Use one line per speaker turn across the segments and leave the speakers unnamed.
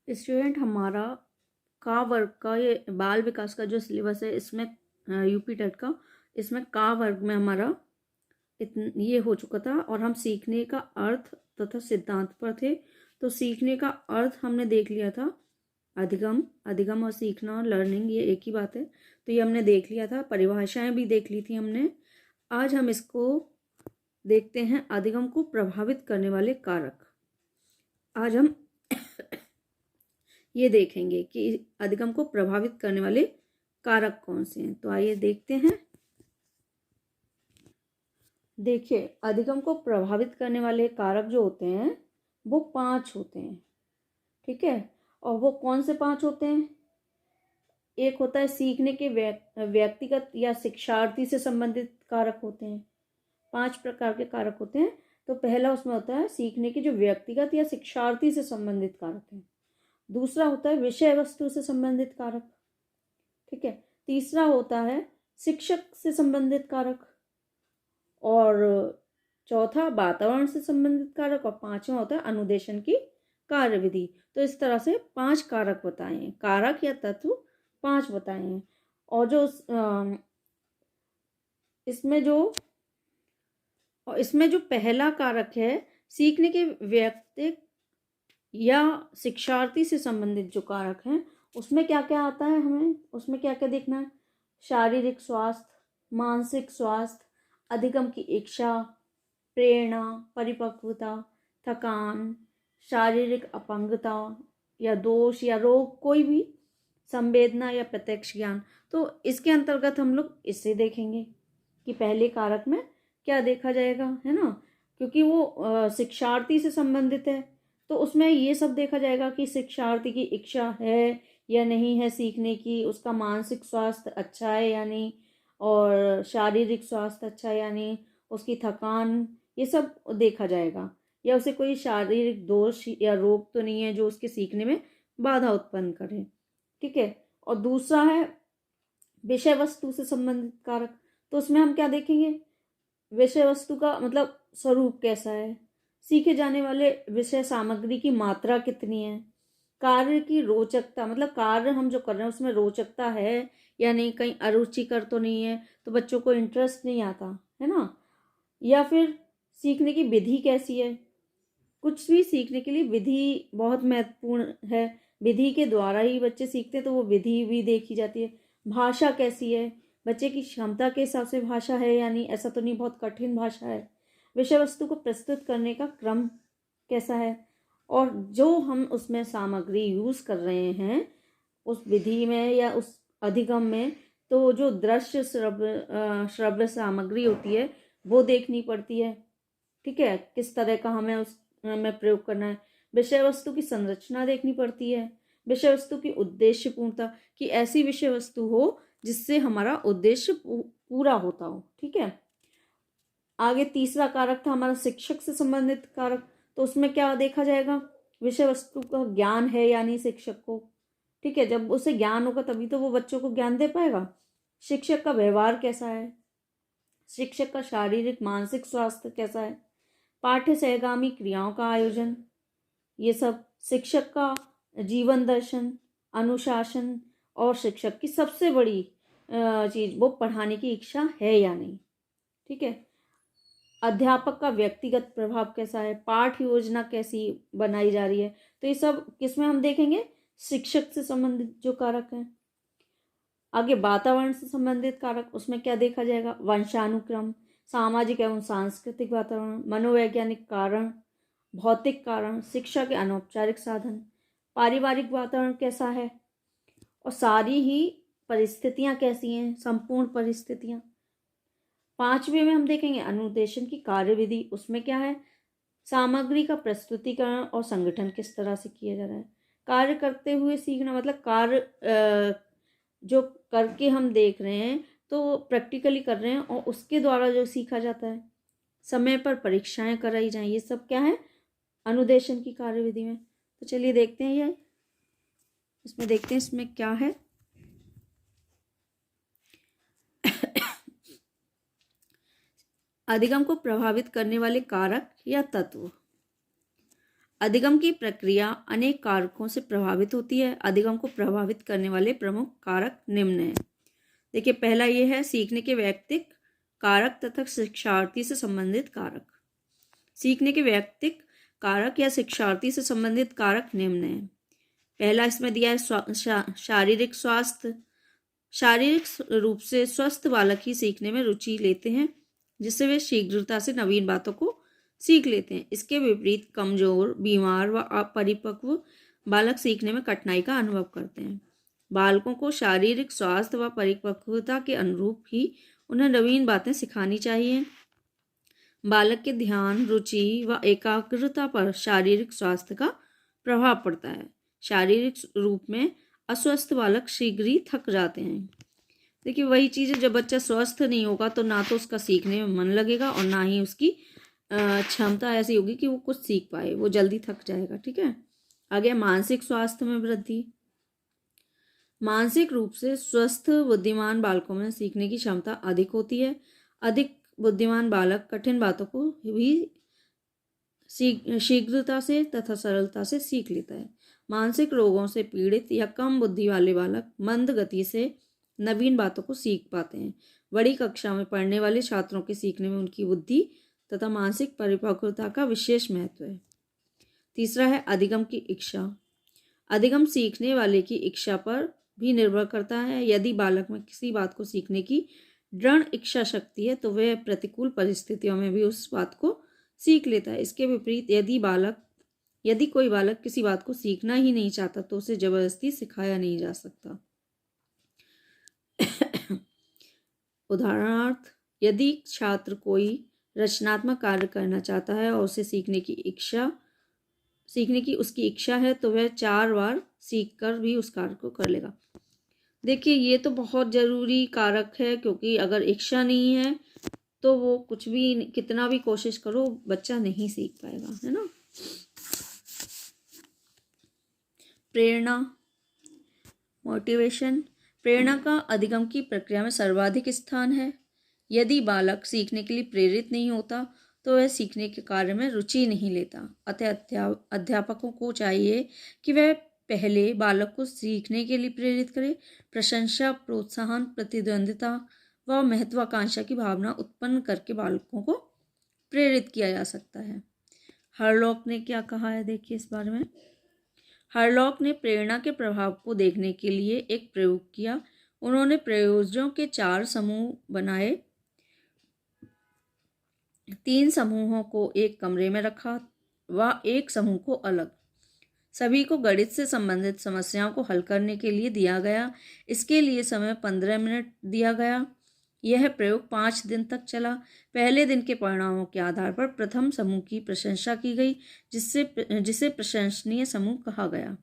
Student, हमारा का वर्ग का ये बाल विकास का जो सिलेबस है, इसमें यूपी टेट का, इसमें का वर्ग में हमारा ये हो चुका था और हम सीखने का अर्थ तथा सिद्धांत पर थे। तो सीखने का अर्थ हमने देख लिया था, अधिगम अधिगम और सीखना, लर्निंग, ये एक ही बात है, तो ये हमने देख लिया था। परिभाषाएं भी देख ली थी हमने। आज हम इसको देखते हैं, अधिगम को प्रभावित करने वाले कारक। आज हम ये देखेंगे कि अधिगम को प्रभावित करने वाले कारक कौन से हैं। तो आइए देखते हैं। देखिए, अधिगम को प्रभावित करने वाले कारक जो होते हैं वो 5 होते हैं, ठीक है। और वो कौन से 5 होते हैं? एक होता है सीखने के व्यक्तिगत या शिक्षार्थी से संबंधित कारक होते हैं। 5 प्रकार के कारक होते हैं। तो पहला उसमें होता है सीखने के जो व्यक्तिगत या शिक्षार्थी से संबंधित कारक हैं। दूसरा होता है विषय वस्तु से संबंधित कारक, ठीक है। तीसरा होता है शिक्षक से संबंधित कारक, और चौथा वातावरण से संबंधित कारक, और पांचवा होता है अनुदेशन की कार्यविधि। तो इस तरह से 5 कारक बताए हैं, कारक या तत्व 5 बताए हैं। और जो इसमें जो पहला कारक है, सीखने के व्यक्ति या शिक्षार्थी से संबंधित जो कारक हैं, उसमें क्या क्या आता है, हमें उसमें क्या क्या देखना है? शारीरिक स्वास्थ्य, मानसिक स्वास्थ्य, अधिगम की इच्छा, प्रेरणा, परिपक्वता, थकान, शारीरिक अपंगता या दोष या रोग, कोई भी संवेदना या प्रत्यक्ष ज्ञान। तो इसके अंतर्गत हम लोग इसे देखेंगे कि पहले कारक में क्या देखा जाएगा, है ना, क्योंकि वो शिक्षार्थी से संबंधित है। तो उसमें ये सब देखा जाएगा कि शिक्षार्थी की इच्छा है या नहीं है सीखने की, उसका मानसिक स्वास्थ्य अच्छा है या नहीं, और शारीरिक स्वास्थ्य अच्छा है या नहीं, उसकी थकान, ये सब देखा जाएगा, या उसे कोई शारीरिक दोष या रोग तो नहीं है जो उसके सीखने में बाधा उत्पन्न करे, ठीक है। और दूसरा है विषय वस्तु से संबंधित कारक। तो उसमें हम क्या देखेंगे? विषय वस्तु का मतलब स्वरूप कैसा है, सीखे जाने वाले विषय सामग्री की मात्रा कितनी है, कार्य की रोचकता, मतलब कार्य हम जो कर रहे हैं उसमें रोचकता है या नहीं, कहीं अरुचिकर तो नहीं है, तो बच्चों को इंटरेस्ट नहीं आता, है ना। या फिर सीखने की विधि कैसी है, कुछ भी सीखने के लिए विधि बहुत महत्वपूर्ण है, विधि के द्वारा ही बच्चे सीखते हैं, तो वो विधि भी देखी जाती है। भाषा कैसी है, बच्चे की क्षमता के हिसाब से भाषा है या नहीं, ऐसा तो नहीं बहुत कठिन भाषा है। विषय वस्तु को प्रस्तुत करने का क्रम कैसा है, और जो हम उसमें सामग्री यूज कर रहे हैं उस विधि में या उस अधिगम में, तो जो दृश्य श्रव्य सामग्री होती है वो देखनी पड़ती है, ठीक है, किस तरह का हमें उस में प्रयोग करना है। विषय वस्तु की संरचना देखनी पड़ती है, विषय वस्तु की उद्देश्य पूर्णता, कि ऐसी विषय वस्तु हो जिससे हमारा उद्देश्य पूरा होता हो, ठीक है। आगे तीसरा कारक था हमारा शिक्षक से संबंधित कारक। तो उसमें क्या देखा जाएगा? विषय वस्तु का ज्ञान है या नहीं शिक्षक को, ठीक है। जब उसे ज्ञान होगा तभी तो वो बच्चों को ज्ञान दे पाएगा। शिक्षक का व्यवहार कैसा है, शिक्षक का शारीरिक मानसिक स्वास्थ्य कैसा है, पाठ्य सहगामी क्रियाओं का आयोजन, ये सब, शिक्षक का जीवन दर्शन, अनुशासन, और शिक्षक की सबसे बड़ी चीज, वो पढ़ाने की इच्छा है या नहीं, ठीक है। अध्यापक का व्यक्तिगत प्रभाव कैसा है, पाठ योजना कैसी बनाई जा रही है। तो ये सब किसमें हम देखेंगे? शिक्षक से संबंधित जो कारक हैं। आगे वातावरण से संबंधित कारक, उसमें क्या देखा जाएगा? वंशानुक्रम, सामाजिक एवं सांस्कृतिक वातावरण, मनोवैज्ञानिक कारण, भौतिक कारण, शिक्षा के अनौपचारिक साधन, पारिवारिक वातावरण कैसा है, और सारी ही परिस्थितियां कैसी हैं, संपूर्ण परिस्थितियां। पांचवे में हम देखेंगे अनुदेशन की कार्यविधि। उसमें क्या है? सामग्री का प्रस्तुतिकरण और संगठन किस तरह से किया जा रहा है। कार्य करते हुए सीखना, मतलब कार्य जो करके हम देख रहे हैं तो प्रैक्टिकली कर रहे हैं, और उसके द्वारा जो सीखा जाता है। समय पर परीक्षाएं कराई जाएं, ये सब क्या है? अनुदेशन की कार्यविधि में। तो चलिए देखते हैं ये, इसमें देखते हैं इसमें क्या है। अधिगम को प्रभावित करने वाले कारक या तत्व। अधिगम की प्रक्रिया अनेक कारकों से प्रभावित होती है। अधिगम को प्रभावित करने वाले प्रमुख कारक निम्न हैं। देखिए, पहला ये है सीखने के वैयक्तिक कारक तथा शिक्षार्थी से संबंधित कारक। सीखने के वैयक्तिक कारक या शिक्षार्थी से संबंधित कारक निम्न हैं। पहला इसमें दिया है शारीरिक स्वास्थ्य। शारीरिक रूप से स्वस्थ बालक ही सीखने में रुचि लेते हैं, जिससे वे शीघ्रता से नवीन बातों को सीख लेते हैं। इसके विपरीत कमजोर, बीमार व अपरिपक्व बालक सीखने में कठिनाई का अनुभव करते हैं। बालकों को शारीरिक स्वास्थ्य व परिपक्वता के अनुरूप ही उन्हें नवीन बातें सिखानी चाहिए। बालक के ध्यान, रुचि व एकाग्रता पर शारीरिक स्वास्थ्य का प्रभाव पड़ता है। शारीरिक रूप में अस्वस्थ बालक शीघ्र ही थक जाते हैं। देखिए, वही चीज़ है, जब बच्चा स्वस्थ नहीं होगा तो ना तो उसका सीखने में मन लगेगा और ना ही उसकी क्षमता ऐसी होगी कि वो कुछ सीख पाए, वो जल्दी थक जाएगा। ठीक है, आगे मानसिक स्वास्थ्य में वृद्धि। मानसिक रूप से स्वस्थ बुद्धिमान बालकों में सीखने की क्षमता अधिक होती है। अधिक बुद्धिमान बालक कठिन बातों को भी शीघ्रता से तथा सरलता से सीख लेता है। मानसिक रोगों से पीड़ित या कम बुद्धि वाले बालक मंद गति से नवीन बातों को सीख पाते हैं। बड़ी कक्षा में पढ़ने वाले छात्रों के सीखने में उनकी बुद्धि तथा मानसिक परिपक्वता का विशेष महत्व है। तीसरा है अधिगम की इच्छा। अधिगम सीखने वाले की इच्छा पर भी निर्भर करता है। यदि बालक में किसी बात को सीखने की दृढ़ इच्छा शक्ति है तो वह प्रतिकूल परिस्थितियों में भी उस बात को सीख लेता है। इसके विपरीत यदि कोई बालक किसी बात को सीखना ही नहीं चाहता तो उसे जबरदस्ती सिखाया नहीं जा सकता। उदाहरणार्थ, यदि छात्र कोई रचनात्मक कार्य करना चाहता है और उसे सीखने की उसकी इच्छा है तो वह 4 बार सीख कर भी उस कार्य को कर लेगा। देखिए, ये तो बहुत ज़रूरी कारक है, क्योंकि अगर इच्छा नहीं है तो वो कुछ भी, कितना भी कोशिश करो, बच्चा नहीं सीख पाएगा, है ना। प्रेरणा, मोटिवेशन। प्रेरणा का अधिगम की प्रक्रिया में सर्वाधिक स्थान है। यदि बालक सीखने के लिए प्रेरित नहीं होता तो वह सीखने के कार्य में रुचि नहीं लेता। अतः अध्यापकों को चाहिए कि वह पहले बालक को सीखने के लिए प्रेरित करे। प्रशंसा, प्रोत्साहन, प्रतिद्वंदिता व महत्वाकांक्षा की भावना उत्पन्न करके बालकों को प्रेरित किया जा सकता है। हरलॉक ने क्या कहा है, देखिए इस बारे में। हरलॉक ने प्रेरणा के प्रभाव को देखने के लिए एक प्रयोग किया। उन्होंने प्रयोजनों के 4 समूह बनाए। 3 समूहों को एक कमरे में रखा व एक समूह को अलग। सभी को गणित से संबंधित समस्याओं को हल करने के लिए दिया गया। इसके लिए समय 15 मिनट दिया गया। यह प्रयोग 5 दिन तक चला। पहले दिन के परिणामों के आधार पर प्रथम समूह की प्रशंसा की गई, जिसे प्रशंसनीय समूह कहा गया।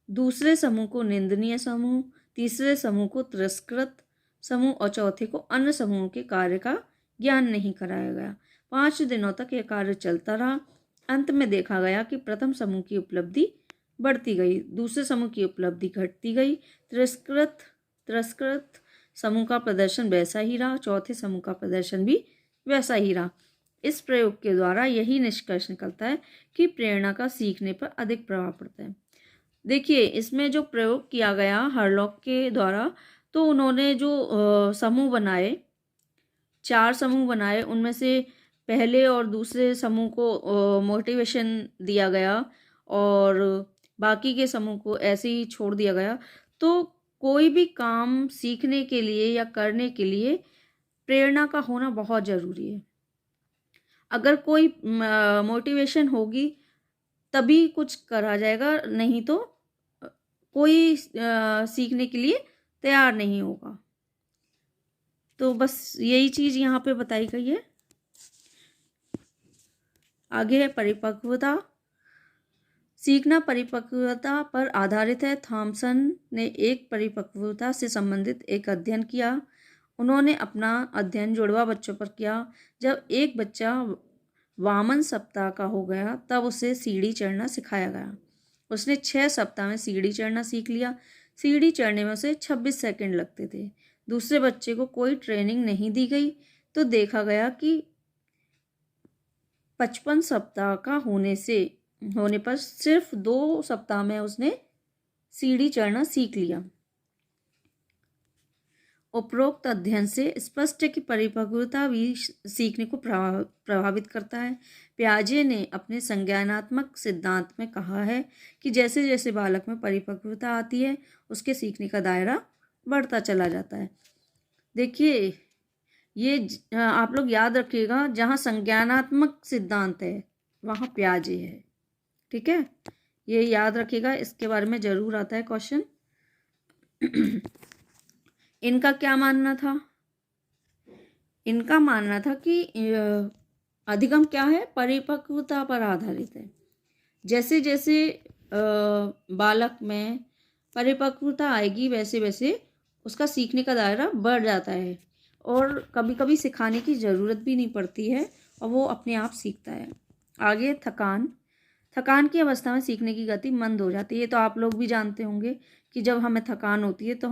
दूसरे समूह को निंदनीय समूह, तीसरे समूह को तिरस्कृत समूह और चौथे को अन्य समूहों के कार्य का ज्ञान नहीं कराया गया। 5 दिनों तक यह कार्य चलता रहा। अंत में देखा गया कि प्रथम समूह की उपलब्धि बढ़ती गई, दूसरे समूह की उपलब्धि घटती गई। तिरस्कृत समूह का प्रदर्शन वैसा ही रहा, चौथे समूह का प्रदर्शन भी वैसा ही रहा। इस प्रयोग के द्वारा यही निष्कर्ष निकलता है कि प्रेरणा का सीखने पर अधिक प्रभाव पड़ता है। देखिए, इसमें जो प्रयोग किया गया हरलॉक के द्वारा, तो उन्होंने जो समूह बनाए, 4 समूह बनाए, उनमें से पहले और दूसरे समूह को मोटिवेशन दिया गया और बाकी के समूह को ऐसे ही छोड़ दिया गया। तो कोई भी काम सीखने के लिए या करने के लिए प्रेरणा का होना बहुत ज़रूरी है। अगर कोई मोटिवेशन होगी तभी कुछ करा जाएगा, नहीं तो कोई सीखने के लिए तैयार नहीं होगा। तो बस यही चीज़ यहाँ पे बताई गई है। आगे है परिपक्वता। सीखना परिपक्वता पर आधारित है। थॉमसन ने एक परिपक्वता से संबंधित एक अध्ययन किया। उन्होंने अपना अध्ययन जुड़वा बच्चों पर किया। जब एक बच्चा वामन सप्ताह का हो गया तब उसे सीढ़ी चढ़ना सिखाया गया। उसने 6 सप्ताह में सीढ़ी चढ़ना सीख लिया। सीढ़ी चढ़ने में उसे 26 सेकंड लगते थे। दूसरे बच्चे को कोई ट्रेनिंग नहीं दी गई तो देखा गया कि 55 सप्ताह का होने पर सिर्फ 2 सप्ताह में उसने सीढ़ी चढ़ना सीख लिया। उपरोक्त अध्ययन से स्पष्ट है कि परिपक्वता भी सीखने को प्रभावित करता है। पियाजे ने अपने संज्ञानात्मक सिद्धांत में कहा है कि जैसे जैसे बालक में परिपक्वता आती है, उसके सीखने का दायरा बढ़ता चला जाता है। देखिए, ये आप लोग याद रखिएगा, जहाँ संज्ञानात्मक सिद्धांत है वहाँ पियाजे है। ठीक है, ये याद रखिएगा, इसके बारे में जरूर आता है क्वेश्चन। इनका क्या मानना था? इनका मानना था कि अधिगम क्या है? परिपक्वता पर आधारित है। जैसे जैसे बालक में परिपक्वता आएगी, वैसे वैसे उसका सीखने का दायरा बढ़ जाता है और कभी कभी सिखाने की ज़रूरत भी नहीं पड़ती है और वो अपने आप सीखता है। आगे थकान की अवस्था में सीखने की गति मंद हो जाती है। ये तो आप लोग भी जानते होंगे कि जब हमें थकान होती है तो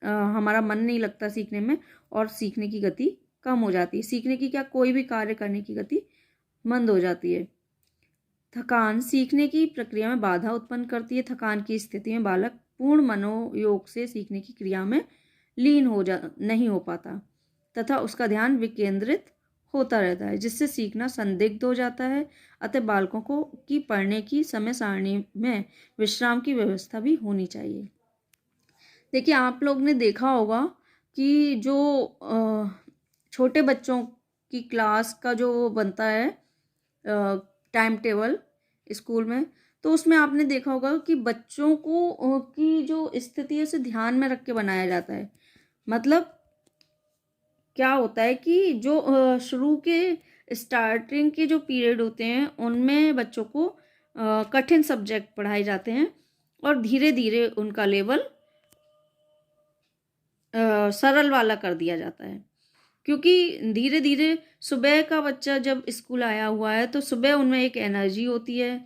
हमारा मन नहीं लगता सीखने में और सीखने की गति कम हो जाती है। सीखने की क्या, कोई भी कार्य करने की गति मंद हो जाती है। थकान सीखने की प्रक्रिया में बाधा उत्पन्न करती है। थकान की स्थिति में बालक पूर्ण मनोयोग से सीखने की क्रिया में लीन नहीं हो पाता तथा उसका ध्यान विकेंद्रित होता रहता है, जिससे सीखना संदिग्ध हो जाता है। अतः बालकों की पढ़ने की समय सारणी में विश्राम की व्यवस्था भी होनी चाहिए। देखिए, आप लोग ने देखा होगा कि जो छोटे बच्चों की क्लास का जो बनता है टाइम टेबल स्कूल में, तो उसमें आपने देखा होगा कि बच्चों को की जो स्थिति है उसे ध्यान में रख के बनाया जाता है। मतलब क्या होता है कि जो शुरू के स्टार्टिंग के जो पीरियड होते हैं उनमें बच्चों को कठिन सब्जेक्ट पढ़ाए जाते हैं और धीरे धीरे उनका लेवल सरल वाला कर दिया जाता है। क्योंकि धीरे धीरे सुबह का बच्चा जब स्कूल आया हुआ है तो सुबह उनमें एक एनर्जी होती है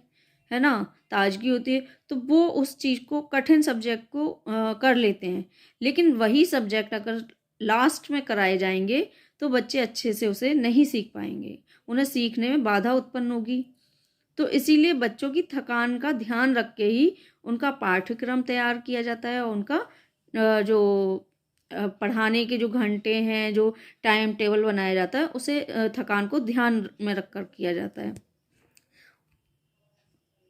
ना, ताजगी होती है, तो वो उस चीज़ को, कठिन सब्जेक्ट को कर लेते हैं। लेकिन वही सब्जेक्ट अगर लास्ट में कराए जाएंगे तो बच्चे अच्छे से उसे नहीं सीख पाएंगे, उन्हें सीखने में बाधा उत्पन्न होगी। तो इसीलिए बच्चों की थकान का ध्यान रख के ही उनका पाठ्यक्रम तैयार किया जाता है और उनका जो पढ़ाने के जो घंटे हैं, जो टाइम टेबल बनाया जाता है, उसे थकान को ध्यान में रखकर किया जाता है।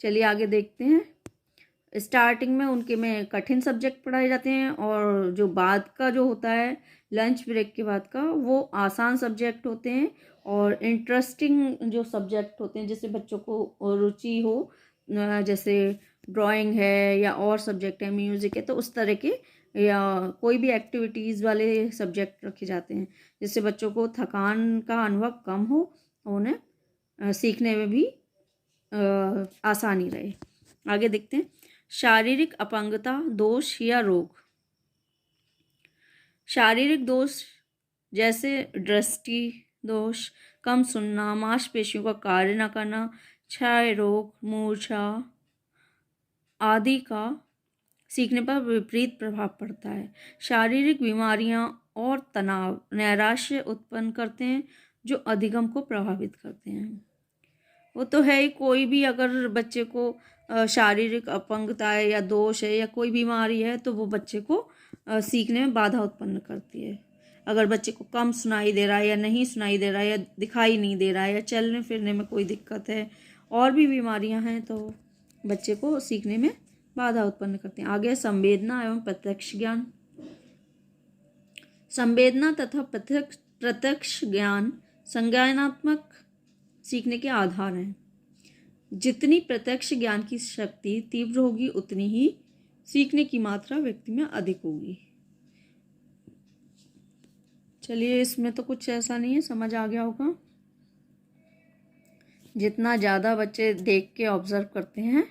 चलिए आगे देखते हैं। स्टार्टिंग में उनके में कठिन सब्जेक्ट पढ़ाए जाते हैं और जो बाद का जो होता है लंच ब्रेक के बाद का, वो आसान सब्जेक्ट होते हैं और इंटरेस्टिंग जो सब्जेक्ट होते हैं, जैसे बच्चों को रुचि हो, जैसे ड्राइंग है या और सब्जेक्ट है, म्यूज़िक है, तो उस तरह के या कोई भी एक्टिविटीज़ वाले सब्जेक्ट रखे जाते हैं, जिससे बच्चों को थकान का अनुभव कम हो और उन्हें सीखने में भी आसानी रहे। आगे देखते हैं। शारीरिक अपंगता, दोष या रोग। शारीरिक दोष जैसे दृष्टि दोष, कम सुनना, मांसपेशियों का कार्य न करना, क्षय रोग, मूर्छा आदि का सीखने पर विपरीत प्रभाव पड़ता है। शारीरिक बीमारियां और तनाव नैराश्य उत्पन्न करते हैं जो अधिगम को प्रभावित करते हैं। वो तो है ही, कोई भी अगर बच्चे को शारीरिक अपंगता है या दोष है या कोई बीमारी है तो वो बच्चे को सीखने में बाधा उत्पन्न करती है। अगर बच्चे को कम सुनाई दे रहा है या नहीं सुनाई दे रहा है या दिखाई नहीं दे रहा है या चलने फिरने में कोई दिक्कत है, और भी बीमारियां हैं, तो बच्चे को सीखने में बाधा उत्पन्न करते हैं। आगे संवेदना एवं प्रत्यक्ष ज्ञान। संवेदना तथा प्रत्यक्ष ज्ञान संज्ञानात्मक सीखने के आधार हैं। जितनी प्रत्यक्ष ज्ञान की शक्ति तीव्र होगी उतनी ही सीखने की मात्रा व्यक्ति में अधिक होगी। चलिए, इसमें तो कुछ ऐसा नहीं है, समझ आ गया होगा। जितना ज़्यादा बच्चे देख के ऑब्जर्व करते हैं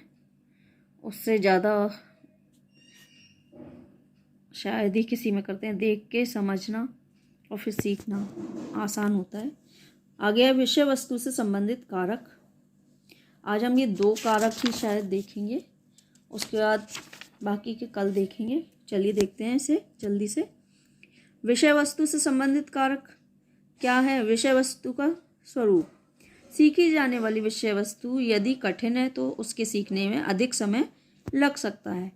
उससे ज़्यादा शायद ही किसी में करते हैं। देख के समझना और फिर सीखना आसान होता है। आगे है विषय वस्तु से संबंधित कारक। आज हम ये 2 कारक ही शायद देखेंगे, उसके बाद बाकी के कल देखेंगे। चलिए देखते हैं इसे जल्दी से। विषय वस्तु से संबंधित कारक क्या है? विषय वस्तु का स्वरूप। सीखी जाने वाली विषय वस्तु यदि कठिन है तो उसके सीखने में अधिक समय लग सकता है।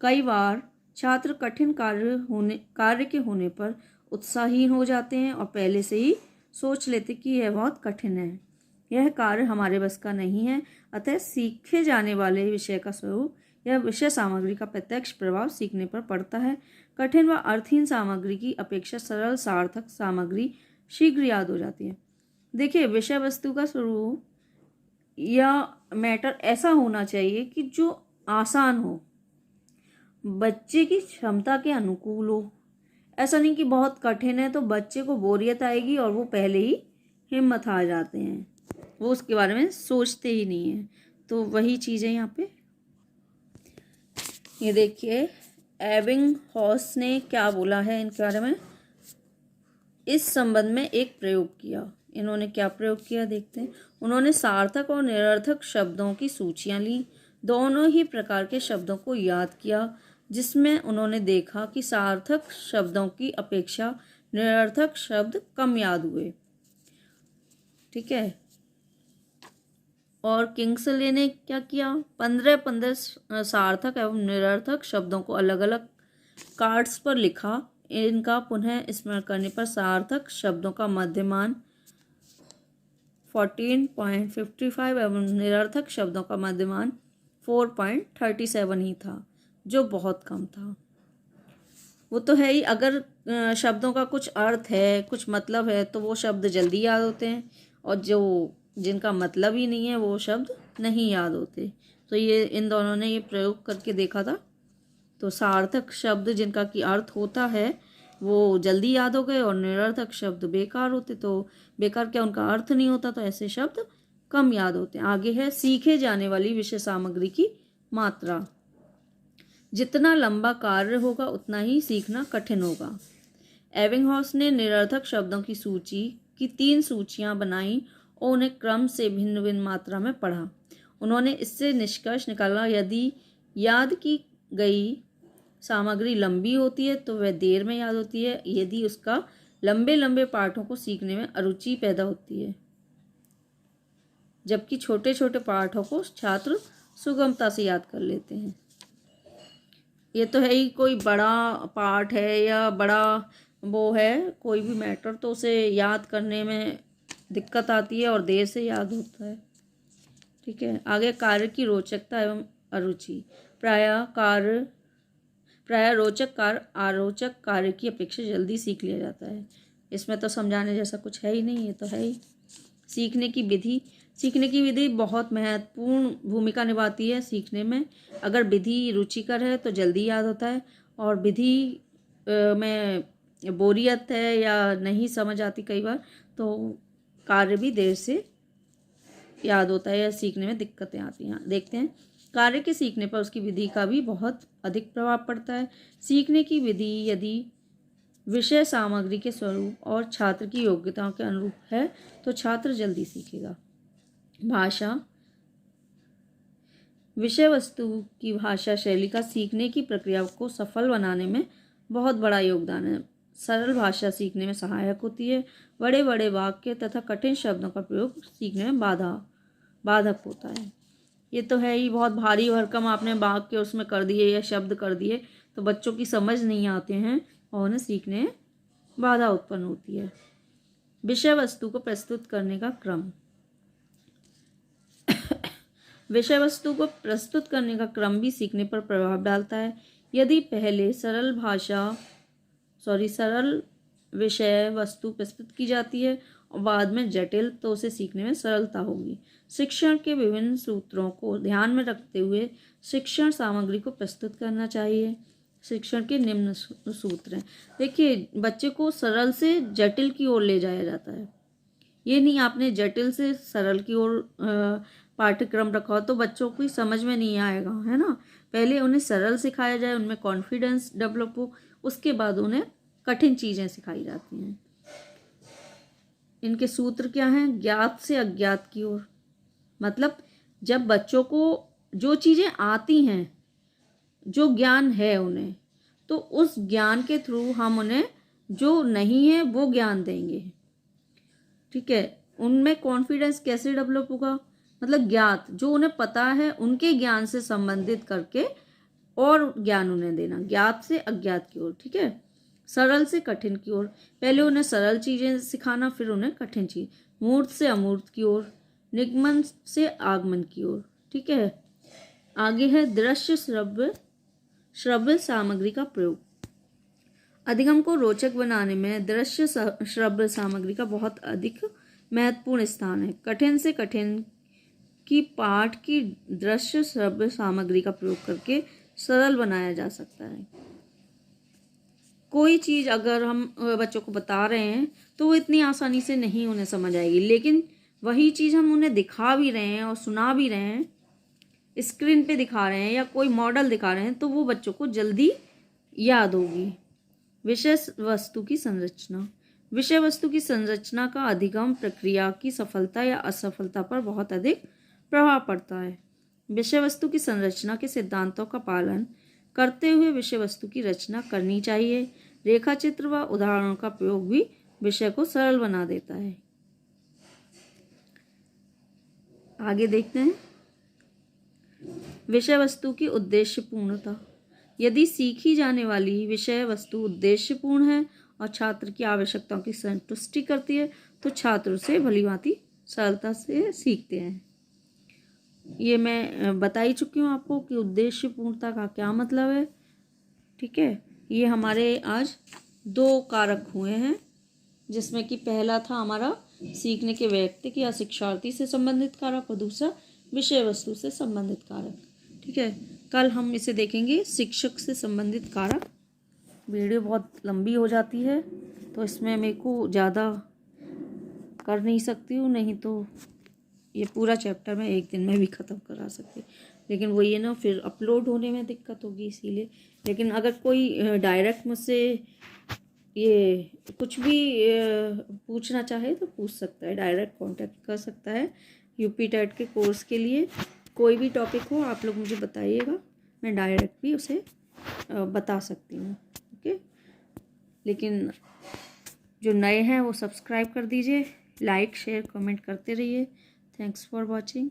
कई बार छात्र कठिन कार्य के होने पर उत्साहहीन हो जाते हैं और पहले से ही सोच लेते कि यह बहुत कठिन है, यह कार्य हमारे बस का नहीं है। अतः सीखे जाने वाले विषय का स्वरूप यह विषय सामग्री का प्रत्यक्ष प्रभाव सीखने पर पड़ता है। कठिन व अर्थहीन सामग्री की अपेक्षा सरल सार्थक सामग्री शीघ्र याद हो जाती है। देखिए, विषय वस्तु का स्वरूप या मैटर ऐसा होना चाहिए कि जो आसान हो, बच्चे की क्षमता के अनुकूल हो। ऐसा नहीं कि बहुत कठिन है तो बच्चे को बोरियत आएगी और वो पहले ही हिम्मत हार जाते हैं, वो उसके बारे में सोचते ही नहीं है। तो वही चीज़ है यहाँ पे। ये देखिए, एबिंगहॉस ने क्या बोला है इनके बारे में। इस संबंध में एक प्रयोग किया। इन्होंने क्या प्रयोग किया देखते हैं। उन्होंने सार्थक और निरर्थक शब्दों की सूचियाँ ली, दोनों ही प्रकार के शब्दों को याद किया, जिसमें उन्होंने देखा कि सार्थक शब्दों की अपेक्षा निरर्थक शब्द कम याद हुए। ठीक है। और किंग्सले ने क्या किया, 15 सार्थक एवं निरर्थक शब्दों को अलग अलग कार्ड्स पर लिखा। इनका पुनः स्मरण करने पर सार्थक शब्दों का मध्यमान 14.55 एवं निरर्थक शब्दों का मध्यमान 4.37 ही था, जो बहुत कम था। वो तो है ही, अगर शब्दों का कुछ अर्थ है, कुछ मतलब है, तो वो शब्द जल्दी याद होते हैं, और जो जिनका मतलब ही नहीं है वो शब्द नहीं याद होते। तो ये इन दोनों ने ये प्रयोग करके देखा था। तो सार्थक शब्द जिनका कि अर्थ होता है वो जल्दी याद हो गए, और निरर्थक शब्द बेकार होते, तो बेकार क्या, उनका अर्थ नहीं होता, तो ऐसे शब्द कम याद होते हैं। आगे है सीखे जाने वाली विषय सामग्री की मात्रा। जितना लंबा कार्य होगा उतना ही सीखना कठिन होगा। एबिंगहॉस ने निरर्थक शब्दों की सूची की 3 सूचियां बनाई और उन्हें क्रम से भिन्न भिन्न मात्रा में पढ़ा। उन्होंने इससे निष्कर्ष निकाला, यदि याद की गई सामग्री लंबी होती है तो वह देर में याद होती है, यदि उसका लंबे लंबे पाठों को सीखने में अरुचि पैदा होती है, जबकि छोटे छोटे पाठों को छात्र सुगमता से याद कर लेते हैं। ये तो है ही, कोई बड़ा पाठ है या बड़ा वो है कोई भी मैटर, तो उसे याद करने में दिक्कत आती है और देर से याद होता है। ठीक है। आगे कार्य की रोचकता एवं अरुचि। प्राय रोचक कार्य आरोचक कार्य की अपेक्षा जल्दी सीख लिया जाता है। इसमें तो समझाने जैसा कुछ है ही नहीं, ये तो है ही। सीखने की विधि बहुत महत्वपूर्ण भूमिका निभाती है सीखने में। अगर विधि रुचिकर है तो जल्दी याद होता है, और विधि में बोरियत है या नहीं समझ आती कई बार, तो कार्य भी देर से याद होता है या सीखने में दिक्कतें आती हैं। देखते हैं, कार्य के सीखने पर उसकी विधि का भी बहुत अधिक प्रभाव पड़ता है। सीखने की विधि यदि विषय सामग्री के स्वरूप और छात्र की योग्यताओं के अनुरूप है तो छात्र जल्दी सीखेगा। भाषा। विषय वस्तु की भाषा शैली का सीखने की प्रक्रिया को सफल बनाने में बहुत बड़ा योगदान है। सरल भाषा सीखने में सहायक होती है। बड़े बड़े वाक्य तथा कठिन शब्दों का प्रयोग सीखने में बाधक होता है। ये तो है ही, बहुत भारी भरकम आपने वाक्य उसमें कर दिए या शब्द कर दिए तो बच्चों की समझ नहीं आते हैं और उन्हें सीखने में बाधा उत्पन्न होती है। विषय वस्तु को प्रस्तुत करने का क्रम। विषय वस्तु को प्रस्तुत करने का क्रम भी सीखने पर प्रभाव डालता है। यदि पहले सरल विषय वस्तु प्रस्तुत की जाती है और बाद में जटिल, तो उसे सीखने में सरलता होगी। शिक्षण के विभिन्न सूत्रों को ध्यान में रखते हुए शिक्षण सामग्री को प्रस्तुत करना चाहिए। शिक्षण के निम्न सूत्र हैं। देखिए, बच्चे को सरल से जटिल की ओर ले जाया जाता है। ये नहीं आपने जटिल से सरल की ओर पाठ्यक्रम रखा हो तो बच्चों को समझ में नहीं आएगा, है ना। पहले उन्हें सरल सिखाया जाए, उनमें कॉन्फिडेंस डेवलप हो, उसके बाद उन्हें कठिन चीज़ें सिखाई जाती हैं। इनके सूत्र क्या हैं? ज्ञात से अज्ञात की ओर, मतलब जब बच्चों को जो चीज़ें आती हैं, जो ज्ञान है उन्हें, तो उस ज्ञान के थ्रू हम उन्हें जो नहीं है वो ज्ञान देंगे। ठीक है। उनमें कॉन्फिडेंस कैसे डेवलप होगा, मतलब ज्ञात, जो उन्हें पता है उनके ज्ञान से संबंधित करके और ज्ञान उन्हें देना, ज्ञात से अज्ञात की ओर, ठीक है। सरल से कठिन की ओर, पहले उन्हें सरल चीजें सिखाना, फिर उन्हें कठिन चीज, मूर्त से अमूर्त की ओर, निगमन से आगमन की ओर, ठीक है। आगे है दृश्य श्रव्य सामग्री का प्रयोग। अधिगम को रोचक बनाने में दृश्य श्रव्य सामग्री का बहुत अधिक महत्वपूर्ण स्थान है। कठिन से कठिन की पाठ की दृश्य श्रव्य सामग्री का प्रयोग करके सरल बनाया जा सकता है। कोई चीज़ अगर हम बच्चों को बता रहे हैं तो वो इतनी आसानी से नहीं उन्हें समझ आएगी, लेकिन वही चीज़ हम उन्हें दिखा भी रहे हैं और सुना भी रहे हैं, स्क्रीन पे दिखा रहे हैं या कोई मॉडल दिखा रहे हैं, तो वो बच्चों को जल्दी याद होगी। विषय वस्तु की संरचना, विषय वस्तु की संरचना का अधिगम प्रक्रिया की सफलता या असफलता पर बहुत अधिक प्रभाव पड़ता है। विषय वस्तु की संरचना के सिद्धांतों का पालन करते हुए विषय वस्तु की रचना करनी चाहिए। रेखा चित्र व उदाहरणों का प्रयोग भी विषय को सरल बना देता है। आगे देखते हैं विषय वस्तु की उद्देश्यपूर्णता। यदि सीखी जाने वाली विषय वस्तु उद्देश्यपूर्ण है और छात्र की आवश्यकताओं की संतुष्टि करती है तो छात्र उसे भलीभांति सरलता से सीखते हैं। ये मैं बता ही चुकी हूँ आपको कि उद्देश्यपूर्णता का क्या मतलब है, ठीक है। ये हमारे आज 2 कारक हुए हैं, जिसमें कि पहला था हमारा सीखने के व्यक्ति या शिक्षार्थी से संबंधित कारक और दूसरा विषय वस्तु से संबंधित कारक, ठीक है। कल हम इसे देखेंगे शिक्षक से संबंधित कारक। वीडियो बहुत लंबी हो जाती है तो इसमें मेरे को ज़्यादा कर नहीं सकती हूँ, नहीं तो ये पूरा चैप्टर मैं एक दिन में भी ख़त्म करा सकती, लेकिन वो ये ना फिर अपलोड होने में दिक्कत होगी इसीलिए। लेकिन अगर कोई डायरेक्ट मुझसे ये कुछ भी पूछना चाहे तो पूछ सकता है, डायरेक्ट कांटेक्ट कर सकता है। यूपी टेट के कोर्स के लिए कोई भी टॉपिक हो आप लोग मुझे बताइएगा, मैं डायरेक्ट भी उसे बता सकती हूँ, ओके। लेकिन जो नए हैं वो सब्सक्राइब कर दीजिए, लाइक शेयर कमेंट करते रहिए। Thanks for watching.